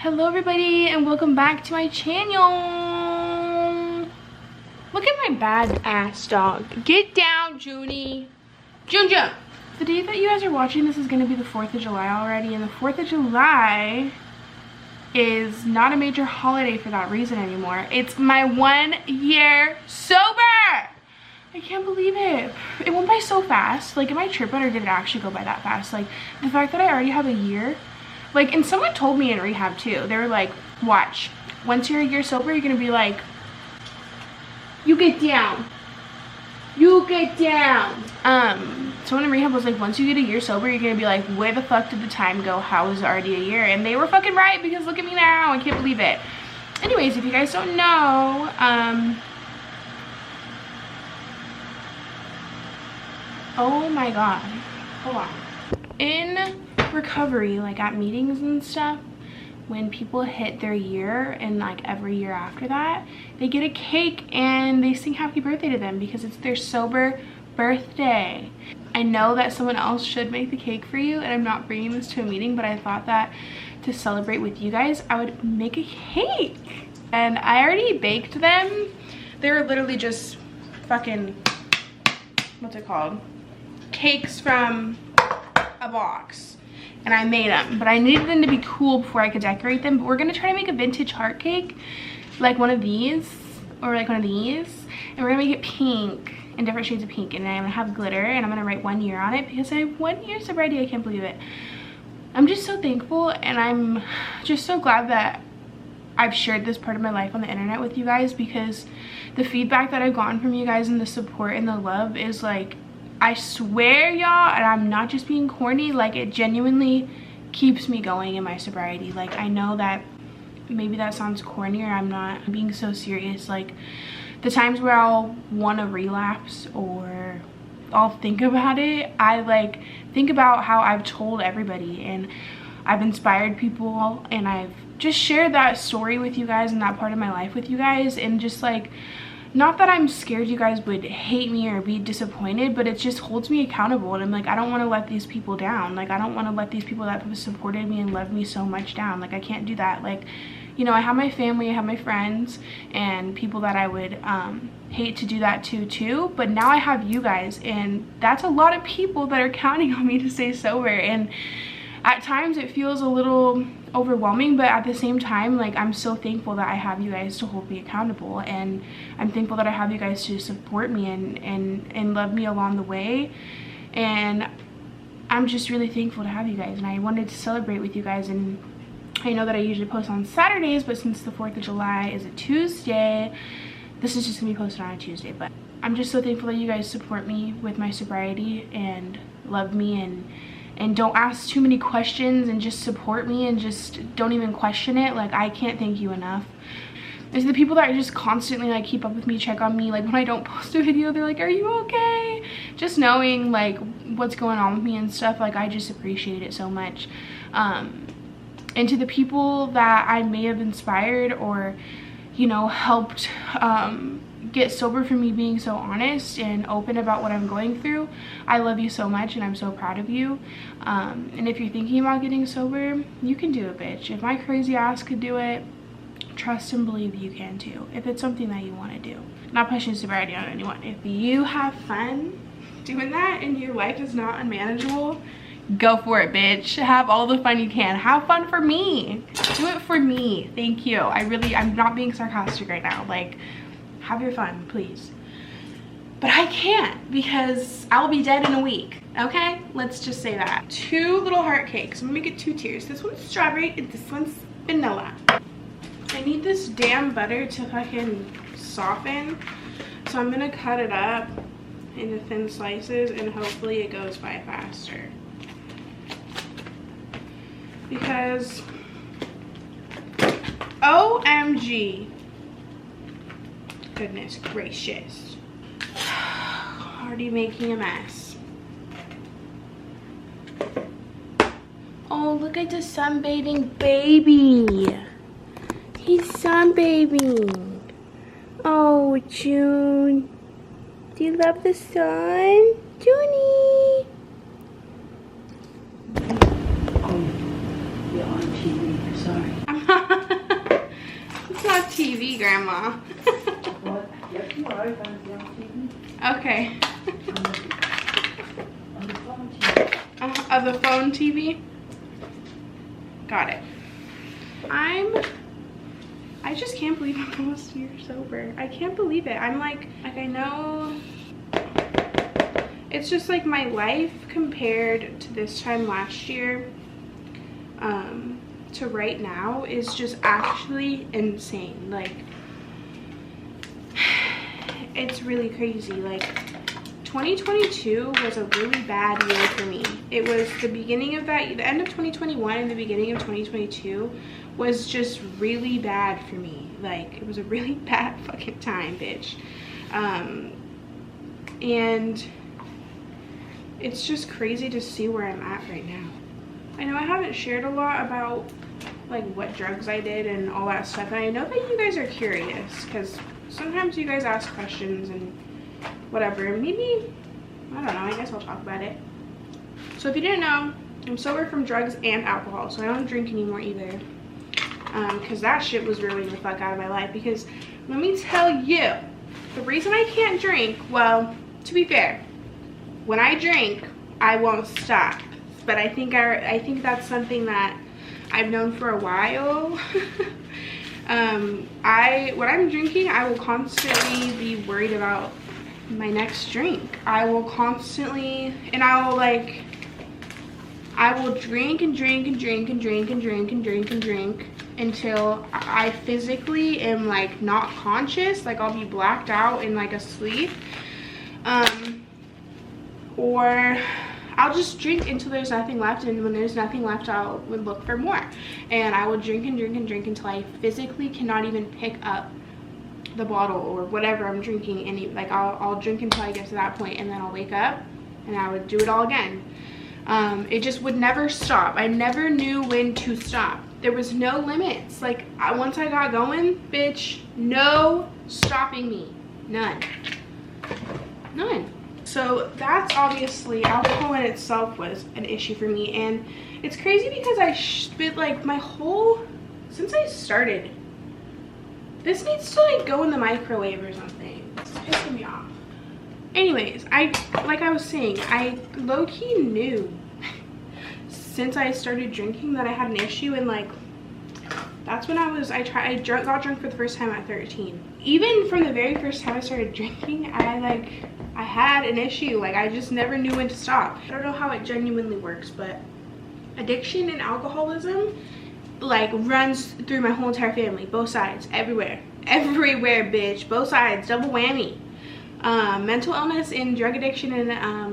Hello everybody and welcome back to my channel. Look at my bad ass dog. Get down, Junie. June. The day that you guys are watching this is going to be the 4th of July already, and the 4th of July is not a major holiday for that reason anymore. It's my 1 year sober. I can't believe it. It went by so fast. Like, am I tripping or did it actually go by that fast? Like, the fact that I already have a year. Like, and someone told me in rehab too. They were like, watch, once you're a year sober, you're gonna be like, you get down. You get down. Someone in rehab was like, once you get a year sober, you're gonna be like, where the fuck did the time go? How is it already a year? And they were fucking right, because look at me now. I can't believe it. Anyways, if you guys don't know, oh my god. Hold on. In recovery, like at meetings and stuff, when people hit their year and like every year after that, they get a cake and they sing happy birthday to them because it's their sober birthday. I know that someone else should make the cake for you, and I'm not bringing this to a meeting, but I thought that to celebrate with you guys, I would make a cake. And I already baked them. They were literally just fucking, what's it called? Cakes from a box. And I made them, but I needed them to be cool before I could decorate them. But we're gonna try to make a vintage heart cake, like one of these, or like one of these, and we're gonna make it pink, in different shades of pink, and I'm gonna have glitter, and I'm gonna write 1 year on it because I have 1 year sobriety. I can't believe it. I'm just so thankful, and I'm just so glad that I've shared this part of my life on the internet with you guys, because the feedback that I've gotten from you guys and the support and the love is like, I swear, y'all, and I'm not just being corny, like it genuinely keeps me going in my sobriety. Like, I know that maybe that sounds corny, or I'm not being so serious. Like, the times where I'll want to relapse or I'll think about it, I like think about how I've told everybody and I've inspired people, and I've just shared that story with you guys and that part of my life with you guys, and just like, not that I'm scared you guys would hate me or be disappointed, but it just holds me accountable. And I'm like, I don't want to let these people down. Like, I don't want to let these people that have supported me and loved me so much down. Like, I can't do that. Like, you know, I have my family, I have my friends, and people that I would hate to do that to too. But now I have you guys, and that's a lot of people that are counting on me to stay sober. And at times it feels a little overwhelming, but at the same time, like, I'm so thankful that I have you guys to hold me accountable, and I'm thankful that I have you guys to support me and love me along the way. And I'm just really thankful to have you guys, and I wanted to celebrate with you guys. And I know that I usually post on Saturdays, but since the 4th of July is a Tuesday, this is just gonna be posted on a Tuesday. But I'm just so thankful that you guys support me with my sobriety and love me, and don't ask too many questions, and just support me, and just don't even question it. Like, I can't thank you enough. There's the people that are just constantly like keep up with me, check on me. Like, when I don't post a video, they're like, are you okay? Just knowing like what's going on with me and stuff, like, I just appreciate it so much. And to the people that I may have inspired or, you know, helped get sober from me being so honest and open about what I'm going through, I love you so much, and I'm so proud of you. And if you're thinking about getting sober, you can do it, bitch. If my crazy ass could do it, trust and believe you can too, if it's something that you want to do. Not pushing sobriety on anyone. If you have fun doing that and your life is not unmanageable, go for it, bitch. Have all the fun you can. Have fun for me. Do it for me. Thank you. I'm not being sarcastic right now. Like, have your fun, please. But I can't, because I'll be dead in a week. Okay, let's just say that. 2 little heart cakes. I'm gonna make it 2 tiers. This one's strawberry and this one's vanilla. I need this damn butter to fucking soften, so I'm gonna cut it up into thin slices, and hopefully it goes by faster. Because OMG, goodness gracious, already making a mess. Oh, look at the sunbathing baby. He's sunbathing. Oh, June, do you love the sun? Junie. Oh, you're on TV, sorry. I'm not TV, Grandma. What? Yep, you are. If I'm on TV. Okay. On the phone TV. Of the phone TV? Got it. I just can't believe I'm almost a year sober. I can't believe it. I'm like I know it's just like my life compared to this time last year to right now is just actually insane. Like, it's really crazy. Like, 2022 was a really bad year for me. It was the beginning of that, the end of 2021 and the beginning of 2022 was just really bad for me. Like, it was a really bad fucking time, bitch. And it's just crazy to see where I'm at right now. I know I haven't shared a lot about like what drugs I did and all that stuff, and I know that you guys are curious because sometimes you guys ask questions and whatever. Maybe, I don't know, I guess I'll talk about it. So if you didn't know, I'm sober from drugs and alcohol, so I don't drink anymore either, because that shit was ruining the fuck out of my life. Because let me tell you, the reason I can't drink, well, to be fair, when I drink I won't stop, but I think that's something that I've known for a while. When I'm drinking, I will constantly be worried about my next drink. I will constantly, and I will drink and drink and drink and drink and drink and drink and drink until I physically am like not conscious. Like, I'll be blacked out and like asleep, or I'll just drink until there's nothing left, and when there's nothing left, I would look for more, and I will drink and drink and drink until I physically cannot even pick up the bottle or whatever I'm drinking. And like, I'll drink until I get to that point, and then I'll wake up and I would do it all again. It just would never stop. I never knew when to stop. There was no limits. Like, once I got going, bitch, no stopping me. None. So that's obviously, alcohol in itself was an issue for me. And it's crazy because I spent like my whole, since I started, this needs to like go in the microwave or something. It's pissing me off. Anyways, like I was saying, I low-key knew since I started drinking that I had an issue, and like that's when I got drunk for the first time at 13. Even from the very first time I started drinking, I had an issue. Like, I just never knew when to stop. I don't know how it genuinely works, but addiction and alcoholism like runs through my whole entire family, both sides, everywhere, bitch, both sides, double whammy. Mental illness and drug addiction and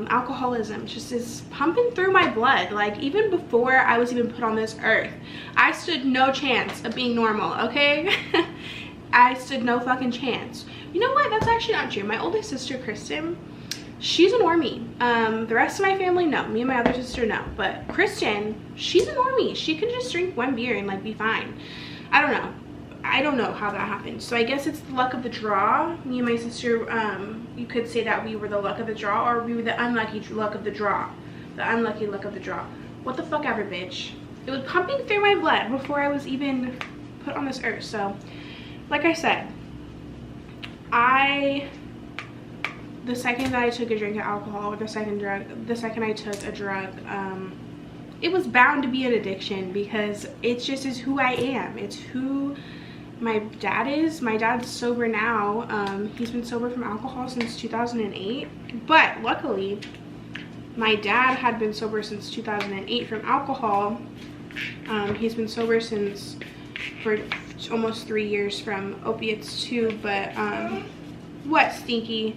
alcoholism just is pumping through my blood. Like, even before I was even put on this earth, I stood no chance of being normal, okay? I stood no fucking chance. You know what? That's actually not true. My oldest sister, Kristen, she's a normie. The rest of my family, no. Me and my other sister, no. But Kristen, she's a normie. She can just drink one beer and like be fine. I don't know how that happened. So I guess it's the luck of the draw. Me and my sister, you could say that we were the luck of the draw, or we were the unlucky luck of the draw. The unlucky luck of the draw. What the fuck ever, bitch. It was pumping through my blood before I was even put on this earth. So, like I said, the second that I took a drink of alcohol, or the second I took a drug, it was bound to be an addiction, because it just is who I am. It's who my dad is. My dad's sober now. He's been sober from alcohol since 2008, but luckily my dad had been sober since 2008 from alcohol. He's been sober for almost 3 years from opiates too, but what, Stinky?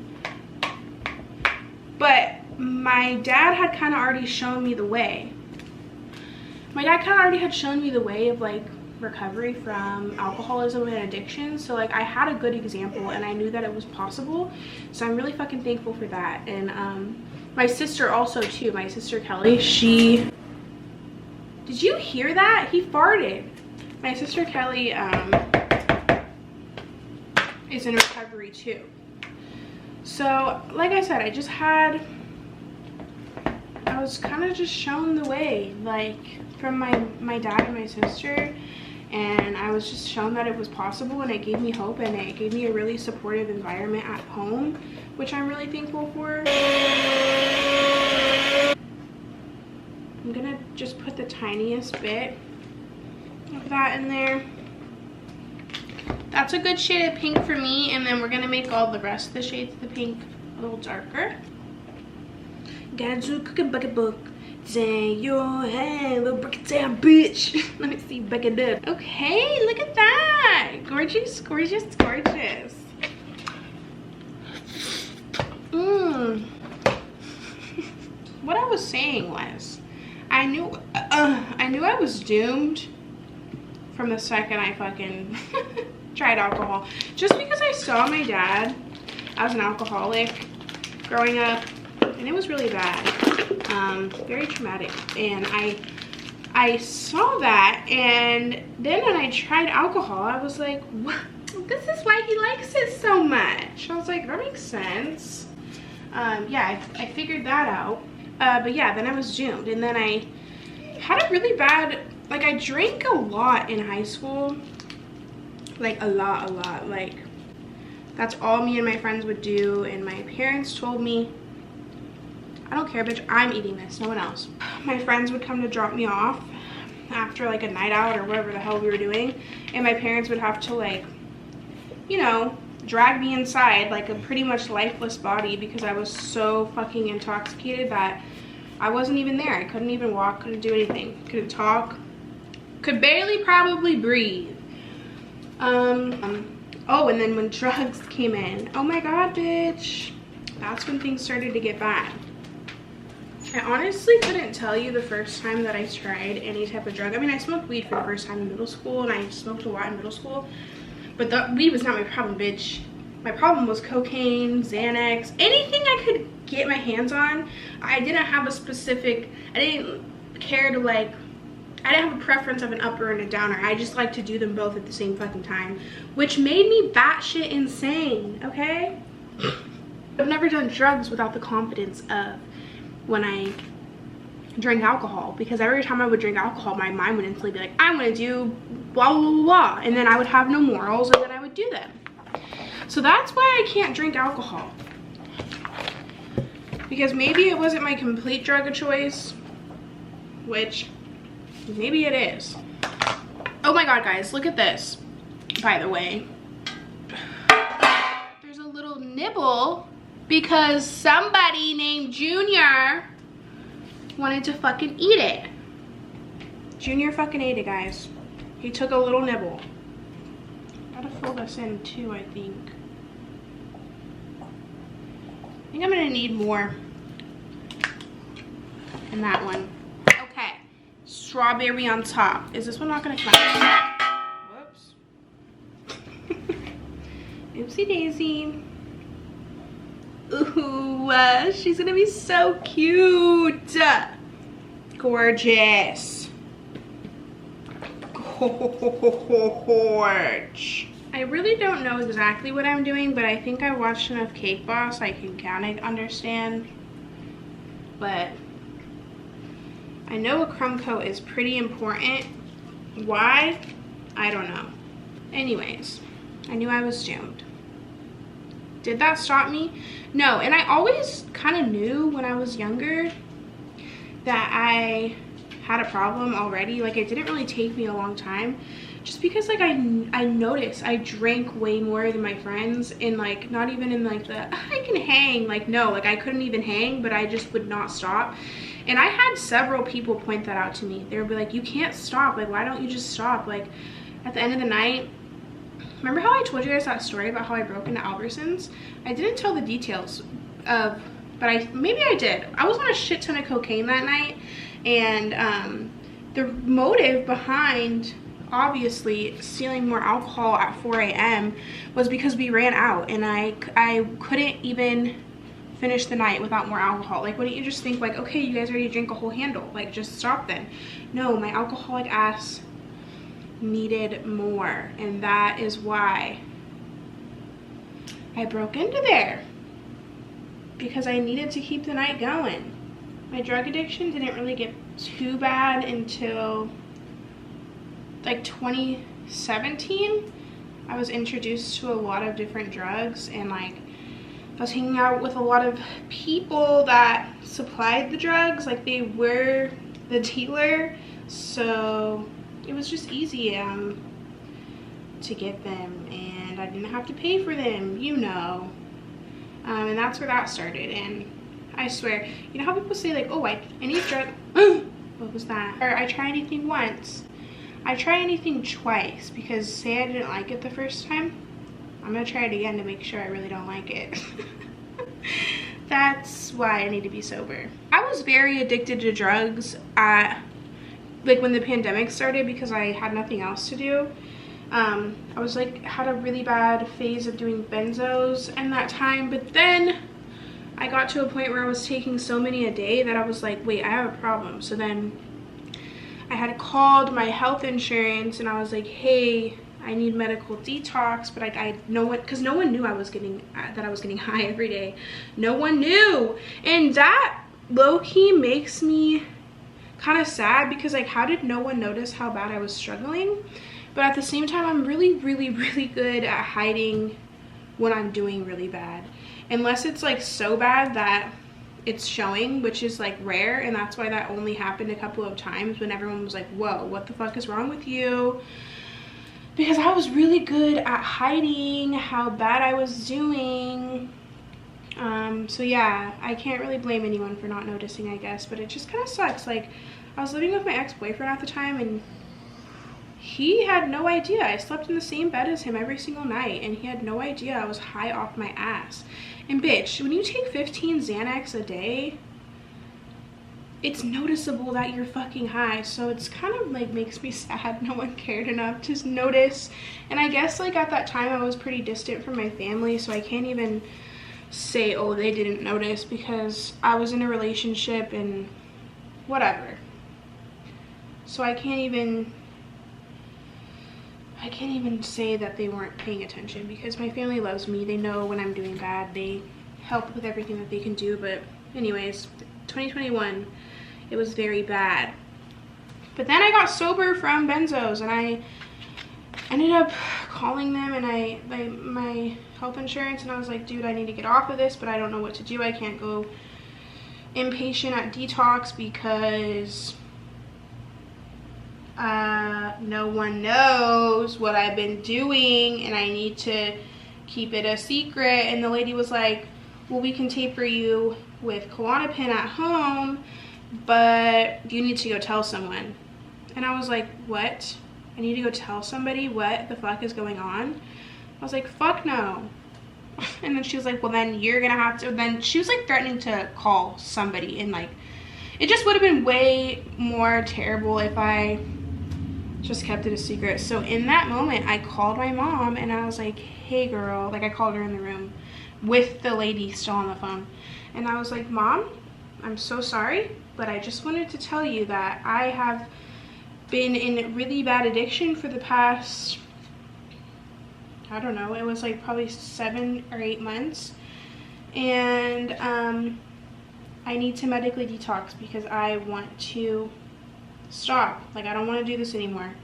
But my dad had kind of already shown me the way. My dad kind of already had shown me the way of like recovery from alcoholism and addiction. So like, I had a good example, and I knew that it was possible. So I'm really fucking thankful for that. And my sister also too, my sister Kelly, did you hear that? He farted. My sister Kelly is in recovery too. So like I said, I was kind of just shown the way, like from my dad and my sister. and I was just shown that it was possible, and it gave me hope, and it gave me a really supportive environment at home, which I'm really thankful for. I'm gonna just put the tiniest bit of that in there. That's a good shade of pink for me, and then we're gonna make all the rest of the shades of the pink a little darker. Gotta do a cooking bucket book. Say your hand, little break it down, bitch. Let me see, back it up. Okay, look at that. Gorgeous, gorgeous, gorgeous. What I was saying was, I knew I was doomed from the second I fucking tried alcohol. Just because I saw my dad as an alcoholic growing up, and it was really bad, very traumatic, and I saw that, and then when I tried alcohol, I was like, what? This is why he likes it so much. I was like, that makes sense. Yeah, I figured that out, but yeah, then I was doomed. And then I had a really bad, like, I drank a lot in high school, like a lot, like that's all me and my friends would do, and my parents told me, I don't care, bitch, I'm eating this, no one else. My friends would come to drop me off after like a night out or whatever the hell we were doing, and my parents would have to, like, you know, drag me inside like a pretty much lifeless body because I was so fucking intoxicated that I wasn't even there. I couldn't even walk, couldn't do anything, couldn't talk, could barely probably breathe. Oh, and then when drugs came in, oh my god, bitch, that's when things started to get bad. I honestly couldn't tell you the first time that I tried any type of drug. I mean, I smoked weed for the first time in middle school, and I smoked a lot in middle school, but the weed was not my problem, bitch. My problem was cocaine, Xanax, anything I could get my hands on. I didn't have a specific, I didn't care to, like, I didn't have a preference of an upper and a downer. I just like to do them both at the same fucking time, which made me batshit insane, okay? I've never done drugs without the confidence of when I drank alcohol, because every time I would drink alcohol, my mind would instantly be like, I'm gonna do blah, blah, blah, blah, and then I would have no morals, and then I would do them. So that's why I can't drink alcohol, because maybe it wasn't my complete drug of choice, which maybe it is. Oh my god, guys, look at this, by the way. There's a little nibble because somebody named Junior wanted to fucking eat it. Junior fucking ate it, guys. He took a little nibble. Gotta fill this in too, I think. I think I'm gonna need more in that one. Okay, strawberry on top. Is this one not gonna come out? Whoops. Oopsie daisy. Ooh, she's gonna be so cute. Gorgeous. Gorge. I really don't know exactly what I'm doing, but I think I watched enough Cake Boss I can kind of understand. But I know a crumb coat is pretty important. Why? I don't know. Anyways, I knew I was doomed. Did that stop me? No, and I always kind of knew when I was younger that I had a problem already. Like, it didn't really take me a long time, just because, like, I noticed I drank way more than my friends, and, like, not even in, like, the I can hang, like, no, like, I couldn't even hang, but I just would not stop. And I had several people point that out to me. They would be like, you can't stop, like, why don't you just stop? Like, at the end of the night, remember how I told you guys that story about how I broke into Albertsons? I didn't tell the details of, but maybe I did. I was on a shit ton of cocaine that night, and the motive behind obviously stealing more alcohol at 4 a.m. was because we ran out, and I couldn't even finish the night without more alcohol. Like, wouldn't you just think, like, okay, you guys already drank a whole handle, like, just stop then? No, my alcoholic ass needed more, and that is why I broke into there, because I needed to keep the night going. My drug addiction didn't really get too bad until like 2017, I was introduced to a lot of different drugs, and like I was hanging out with a lot of people that supplied the drugs, like they were the dealer, so it was just easy to get them, and I didn't have to pay for them, you know. And that's where that started. And I swear, you know how people say like, oh, I need drug, what was that? Or I try anything once, I try anything twice, because say I didn't like it the first time, I'm gonna try it again to make sure I really don't like it. That's why I need to be sober. I was very addicted to drugs at, like, when the pandemic started, because I had nothing else to do. I was like, had a really bad phase of doing benzos in that time, but then I got to a point where I was taking so many a day that I was like, wait, I have a problem. So then I had called my health insurance and I was like, hey, I need medical detox, but I know what, because no one knew I was getting high every day. No one knew. And that low-key makes me kind of sad, because like, how did no one notice how bad I was struggling? But at the same time, I'm really, really, really good at hiding when I'm doing really bad, unless it's like so bad that it's showing, which is like rare. And that's why that only happened a couple of times, when everyone was like, whoa, what the fuck is wrong with you? Because I was really good at hiding how bad I was doing. So yeah, I can't really blame anyone for not noticing, I guess, but it just kind of sucks. Like, I was living with my ex-boyfriend at the time, and he had no idea. I slept in the same bed as him every single night, and he had no idea I was high off my ass. And bitch, when you take 15 Xanax a day, it's noticeable that you're fucking high. So it's kind of like makes me sad no one cared enough to notice. And I guess like at that time I was pretty distant from my family, so I can't even say, oh, they didn't notice, because I was in a relationship and whatever. So I can't even say that they weren't paying attention, because my family loves me. They know when I'm doing bad. They help with everything that they can do. But anyways, 2021, it was very bad. But then I got sober from benzos, and I ended up calling them and my health insurance, and I was like, dude, I need to get off of this, but I don't know what to do. I can't go inpatient at detox because no one knows what I've been doing, and I need to keep it a secret. And the lady was like, well, we can taper you with Klonopin at home, but you need to go tell someone. And I was like, what? I need to go tell somebody what the fuck is going on? I was like, fuck no. And then she was like, well, then you're gonna have to, then she was like threatening to call somebody, and like, it just would have been way more terrible if I just kept it a secret. So in that moment, I called my mom and I was like, hey girl, like I called her in the room with the lady still on the phone. And I was like, Mom, I'm so sorry, but I just wanted to tell you that I have been in really bad addiction for the past, I don't know, it was like probably 7 or 8 months. And I need to medically detox because I want to stop. Like, I don't want to do this anymore.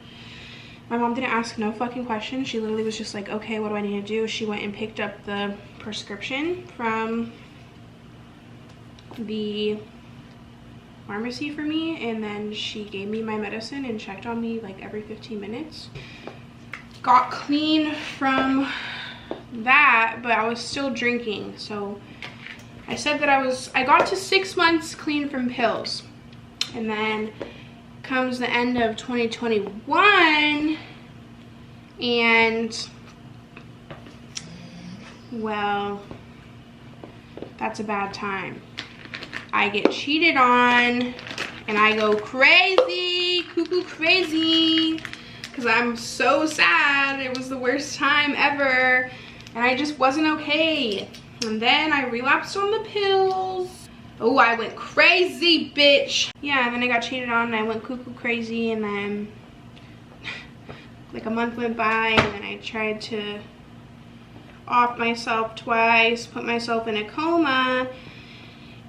My mom didn't ask no fucking questions. She literally was just like, okay, what do I need to do? She went and picked up the prescription from the pharmacy for me, and then she gave me my medicine and checked on me like every 15 minutes. Got clean from that, but I was still drinking. So I said that I got to 6 months clean from pills, and then comes the end of 2021, and well, that's a bad time. I get cheated on and I go crazy, cuckoo crazy, because I'm so sad. It was the worst time ever and I just wasn't okay. And then I relapsed on the pills. Oh, I went crazy, bitch. Yeah, and then I got cheated on and I went cuckoo crazy, and then like a month went by, and then I tried to off myself twice, put myself in a coma.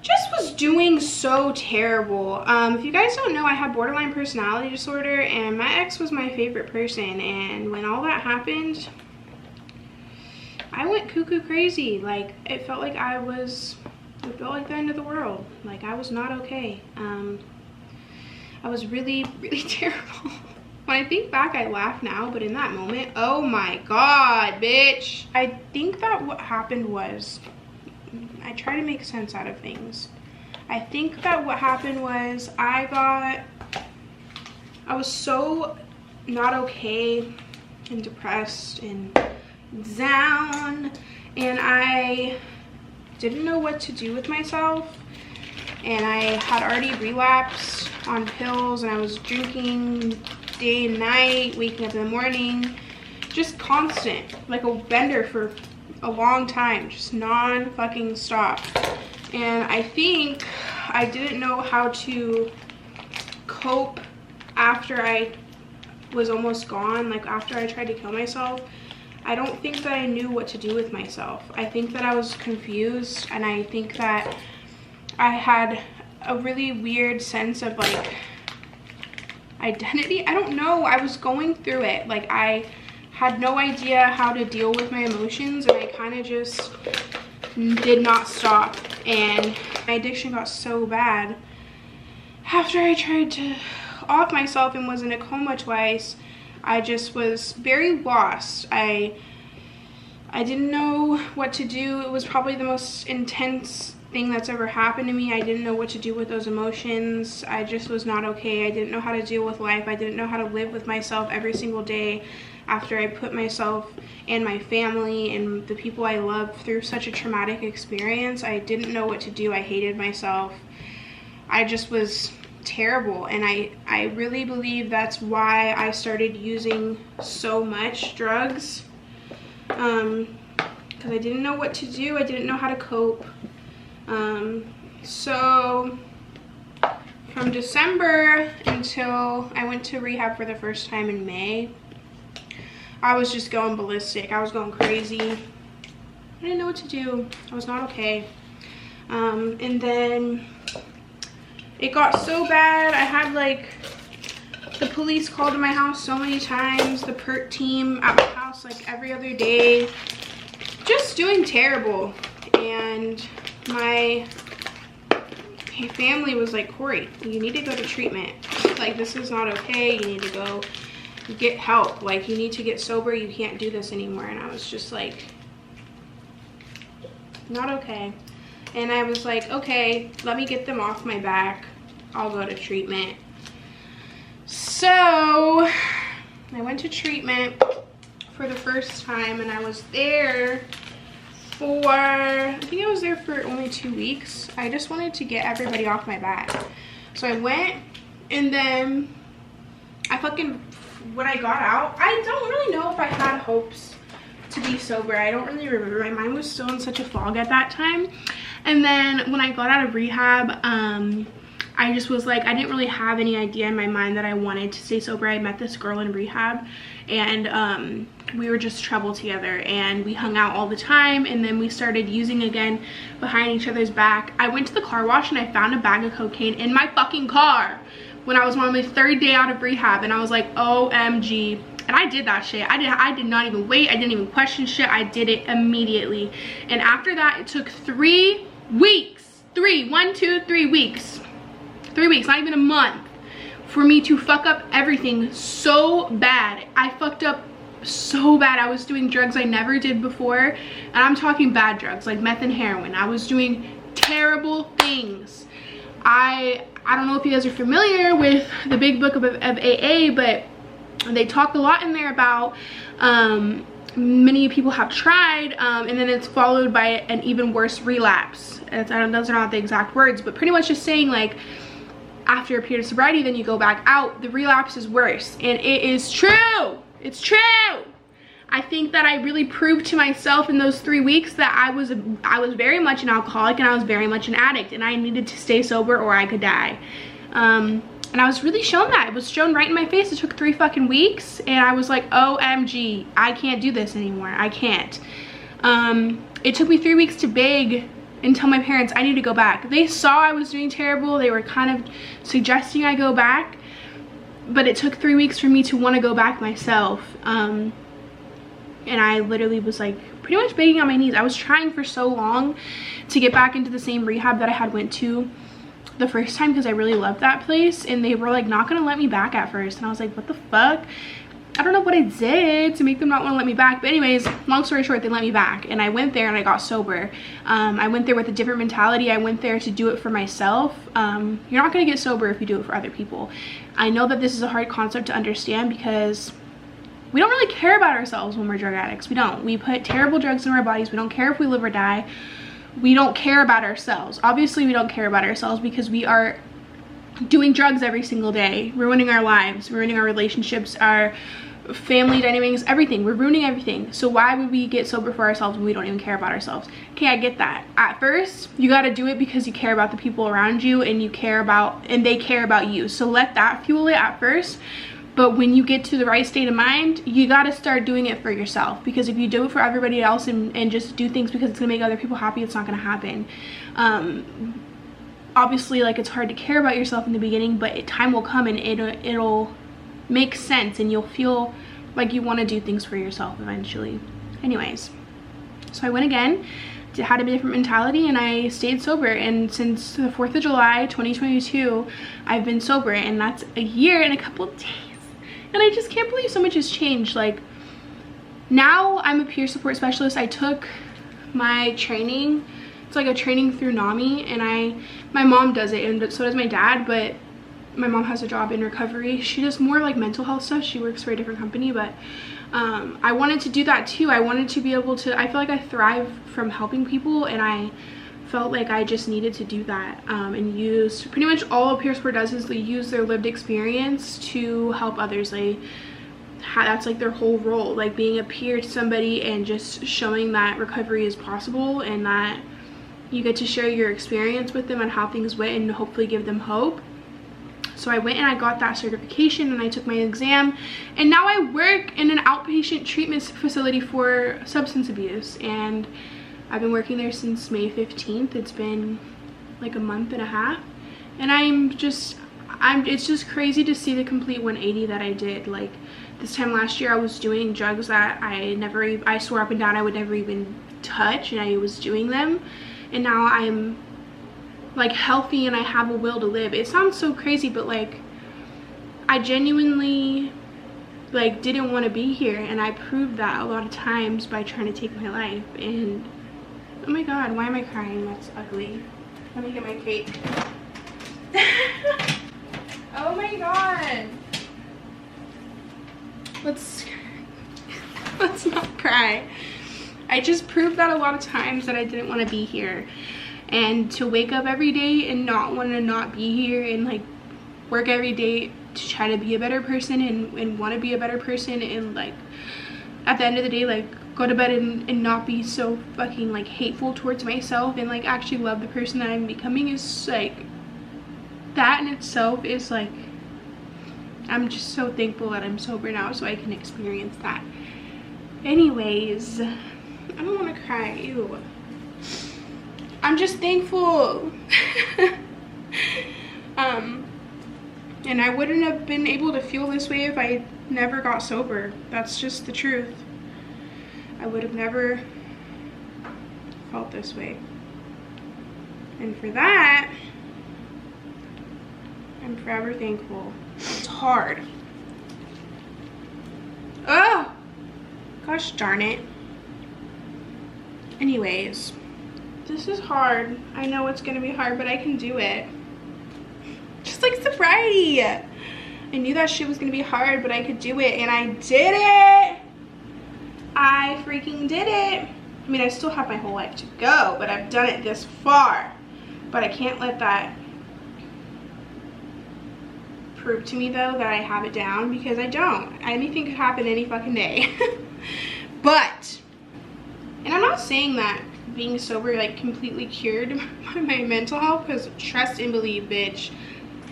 Just was doing so terrible. If you guys don't know, I have borderline personality disorder, and my ex was my favorite person, and when all that happened, I went cuckoo crazy. Like, it felt like it felt like the end of the world. Like, I was not okay. I was really, really terrible. When I think back, I laugh now, but in that moment, oh my God, bitch. I think that what happened was, I try to make sense out of things. I think that what happened was I was so not okay and depressed and down, and I didn't know what to do with myself, and I had already relapsed on pills, and I was drinking day and night, waking up in the morning, just constant, like a bender for a long time, just non-fucking stop. And I think I didn't know how to cope after I was almost gone, like after I tried to kill myself. I don't think that I knew what to do with myself. I think that I was confused, and I think that I had a really weird sense of like identity. I don't know, I was going through it. Like, I had no idea how to deal with my emotions, and I kind of just did not stop. And my addiction got so bad after I tried to off myself and was in a coma twice. I just was very lost. I didn't know what to do. It was probably the most intense thing that's ever happened to me. I didn't know what to do with those emotions. I just was not okay. I didn't know how to deal with life. I didn't know how to live with myself every single day after I put myself and my family and the people I love through such a traumatic experience. I didn't know what to do. I hated myself. I just was terrible, and I really believe that's why I started using so much drugs, because I didn't know what to do. I didn't know how to cope. So from December until I went to rehab for the first time in May, I was just going ballistic. I was going crazy. I didn't know what to do. I was not okay. And then it got so bad. I had like the police called to my house so many times, the PERT team at my house like every other day, just doing terrible. And my family was like, Korie, you need to go to treatment. Like, this is not okay. You need to go get help. Like, you need to get sober. You can't do this anymore. And I was just like, not okay. And I was like, okay, let me get them off my back. I'll go to treatment. So I went to treatment for the first time, and I was there for, I think I was there for only 2 weeks. I just wanted to get everybody off my back. So I went, and then when I got out, I don't really know if I had hopes to be sober. I don't really remember. My mind was still in such a fog at that time. And then when I got out of rehab, I just was like, I didn't really have any idea in my mind that I wanted to stay sober. I met this girl in rehab, and we were just trouble together, and we hung out all the time, and then we started using again behind each other's back. I went to the car wash and I found a bag of cocaine in my fucking car when I was on my 3rd day out of rehab, and I was like, OMG. And I did that shit. I did not even wait. I didn't even question shit. I did it immediately. And after that, it took 3 weeks. 3 weeks. 3 weeks, not even a month, for me to fuck up everything so bad. I fucked up so bad. I was doing drugs I never did before, and I'm talking bad drugs like meth and heroin. I was doing terrible things. I don't know if you guys are familiar with the big book of AA, but they talk a lot in there about many people have tried, and then it's followed by an even worse relapse. Those are not the exact words, but pretty much just saying, like, after a period of sobriety, then you go back out, the relapse is worse. And it is true. It's true. I think that I really proved to myself in those 3 weeks that I was very much an alcoholic, and I was very much an addict, and I needed to stay sober or I could die. And I was really shown that. It was shown right in my face. It took 3 fucking weeks, and I was like, OMG, I can't do this anymore. I can't. It took me 3 weeks to beg and tell my parents I need to go back. They saw I was doing terrible. They were kind of suggesting I go back, but it took 3 weeks for me to want to go back myself. And I literally was like pretty much begging on my knees. I was trying for so long to get back into the same rehab that I had went to the first time because I really loved that place, and they were like not gonna let me back at first, and I was like, what the fuck? I don't know what I did to make them not want to let me back. But anyways, long story short, they let me back, and I went there and I got sober. I went there with a different mentality. I went there to do it for myself. You're not going to get sober if you do it for other people. I know that this is a hard concept to understand because we don't really care about ourselves when we're drug addicts. We don't. We put terrible drugs in our bodies. We don't care if we live or die. We don't care about ourselves. Obviously, we don't care about ourselves because we are doing drugs every single day, ruining our lives, ruining our relationships, our family dynamics, everything. We're ruining everything. So why would we get sober for ourselves when we don't even care about ourselves? Okay, I get that. At first, you got to do it because you care about the people around you, and you care about, and they care about you. So let that fuel it at first. But when you get to the right state of mind, you got to start doing it for yourself, because if you do it for everybody else and just do things because it's gonna make other people happy, it's not gonna happen. Obviously, like, it's hard to care about yourself in the beginning, but time will come and it'll make sense, and you'll feel like you want to do things for yourself eventually. Anyways, so I went again, had a different mentality, and I stayed sober. And since the 4th of July 2022, I've been sober, and that's a year and a couple of days. And I just can't believe so much has changed. Like, now I'm a peer support specialist. I took my training. It's like a training through NAMI, and my mom does it, and so does my dad, but my mom has a job in recovery. She does more like mental health stuff. She works for a different company, but I wanted to do that too. I wanted to be able to, I feel like I thrive from helping people, and I felt like I just needed to do that, and use pretty much all a peer support does is they use their lived experience to help others. That's like their whole role, like being a peer to somebody and just showing that recovery is possible, and that you get to share your experience with them and how things went, and hopefully give them hope. So I went and I got that certification, and I took my exam, and now I work in an outpatient treatment facility for substance abuse, and I've been working there since May 15th. It's been like a month and a half, and it's just crazy to see the complete 180 that I did. Like, this time last year I was doing drugs that I swore up and down I would never even touch, and I was doing them, and now I'm like healthy and I have a will to live. It sounds so crazy, but like, I genuinely like didn't want to be here, and I proved that a lot of times by trying to take my life. And oh my god, why am I crying? That's ugly. Let me get my cake. Oh my god, let's not cry. I just proved that a lot of times that I didn't want to be here, and to wake up every day and not want to not be here, and like work every day to try to be a better person and want to be a better person, and like at the end of the day, like go to bed and not be so fucking like hateful towards myself, and like actually love the person that I'm becoming, is like, that in itself is like, I'm just so thankful that I'm sober now so I can experience that. Anyways, I don't want to cry. Ew. I'm just thankful. And I wouldn't have been able to feel this way if I never got sober. That's just the truth. I would have never felt this way. And for that, I'm forever thankful. It's hard. Oh, gosh darn it. Anyways, this is hard. I know it's gonna be hard, but I can do it. Just like sobriety. I knew that shit was gonna be hard, but I could do it, and I did it. I freaking did it. I mean, I still have my whole life to go, but I've done it this far. But I can't let that prove to me though that I have it down, because I don't. Anything could happen any fucking day. But, and I'm not saying that being sober like completely cured my mental health, because trust and believe, bitch,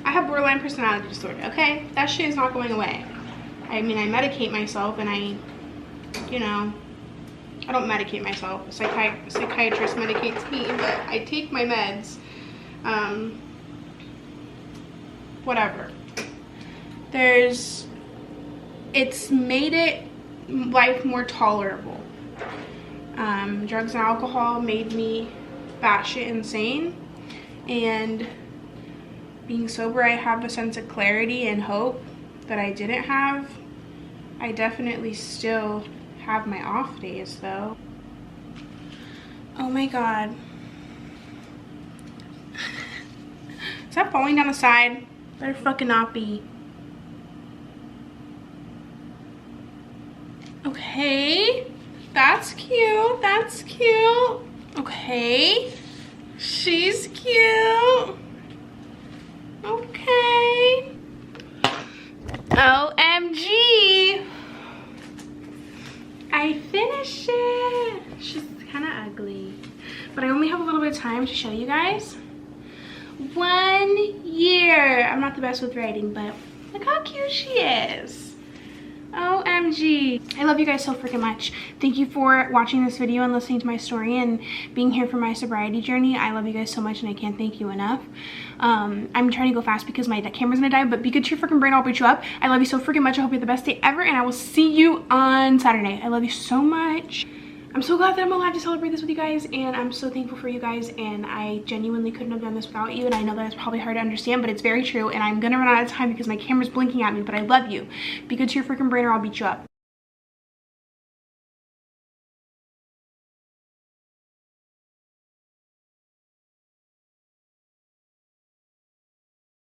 I have borderline personality disorder, okay? That shit is not going away. I mean, I medicate myself, and I, you know, I don't medicate myself. A psychiatrist medicates me, but I take my meds. Whatever. It's made life more tolerable. Drugs and alcohol made me batshit insane, and being sober, I have a sense of clarity and hope that I didn't have. I definitely still have my off days though. Oh my god. Is that falling down the side? Better fucking not be. Okay, that's cute, that's cute. Okay, she's cute. Okay. OMG. I finished it. She's kind of ugly, but I only have a little bit of time to show you guys. 1 year. I'm not the best with writing, but look how cute she is. OMG. I love you guys so freaking much. Thank you for watching this video and listening to my story and being here for my sobriety journey. I love you guys so much and I can't thank you enough. I'm trying to go fast because my camera's gonna die, but be good to your freaking brain. I'll beat you up. I love you so freaking much. I hope you have the best day ever, and I will see you on Saturday. I love you so much. I'm so glad that I'm alive to celebrate this with you guys, and I'm so thankful for you guys, and I genuinely couldn't have done this without you, and I know that it's probably hard to understand, but it's very true, and I'm gonna run out of time because my camera's blinking at me, but I love you. Be good to your freaking brain or I'll beat you up.